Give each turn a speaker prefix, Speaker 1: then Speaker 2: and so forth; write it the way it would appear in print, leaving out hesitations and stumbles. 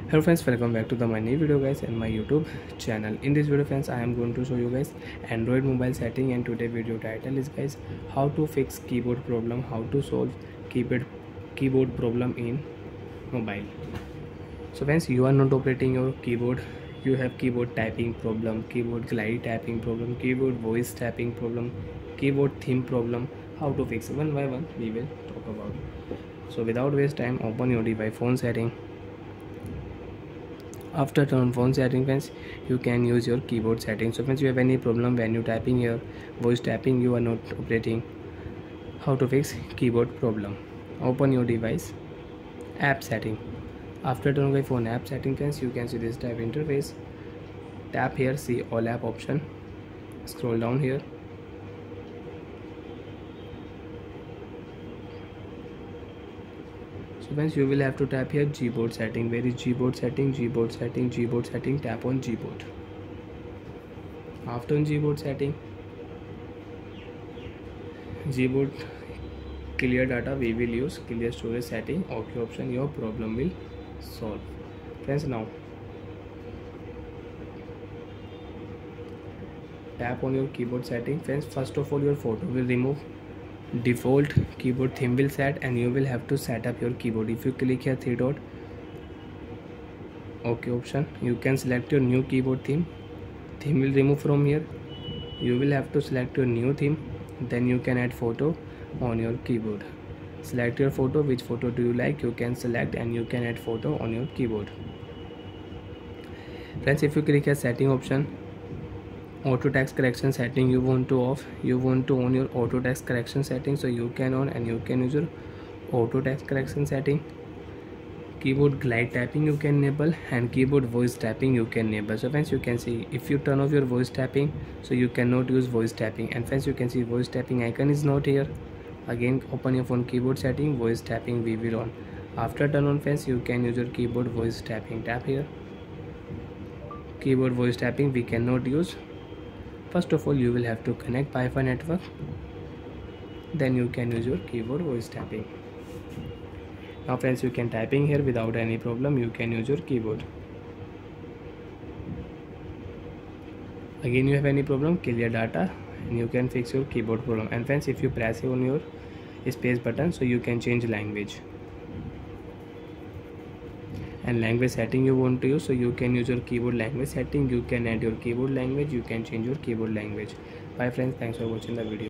Speaker 1: Hello friends, welcome back to my new video guys and my YouTube channel. In this video friends, I am going to show you guys Android mobile setting, and today video title is guys how to fix keyboard problem, how to solve keyboard problem in mobile. So friends, you are not operating your keyboard, you have keyboard typing problem, keyboard glide tapping problem, keyboard voice tapping problem, keyboard theme problem. How to fix one by one we will talk about. So without waste time, open your device phone setting. After turn on phone setting friends, you can use your keyboard settings. So friends, you have any problem when you typing here, voice tapping, you are not operating, how to fix keyboard problem? Open your device app setting. After turn on phone app setting friends, you can see this type interface. Tap here, see all app option, scroll down here. So friends, you will have to tap here Gboard setting. Where is Gboard setting? Gboard setting, Gboard setting. Tap on Gboard. After on Gboard setting, Gboard clear data we will use, clear storage setting, OK option. Your problem will solve. Friends, now tap on your keyboard setting. Friends, first of all your photo will remove, default keyboard theme will set, and you will have to set up your keyboard. If you click here three dot OK option, you can select your new keyboard theme will remove from here. You will have to select your new theme, then you can add photo on your keyboard. Select your photo, which photo do you like, you can select, and you can add photo on your keyboard. Friends, if you click here setting option, auto text correction setting you want to off, you want to on your auto text correction setting, so you can on and you can use your auto text correction setting. Keyboard glide tapping you can enable, and keyboard voice tapping you can enable. So friends, you can see if you turn off your voice tapping, so you cannot use voice tapping, and friends you can see voice tapping icon is not here. Again open your phone keyboard setting, voice tapping we will on. After turn on friends, you can use your keyboard voice tapping. Tap here, keyboard voice tapping we cannot use. First of all, you will have to connect Wi-Fi network, then you can use your keyboard voice tapping. Now friends, you can typing here without any problem, you can use your keyboard. Again you have any problem, clear data, and you can fix your keyboard problem. And friends, if you press on your space button, so you can change language and language setting you want to use, so you can use your keyboard language setting, you can add your keyboard language, you can change your keyboard language. Bye friends, thanks for watching the video.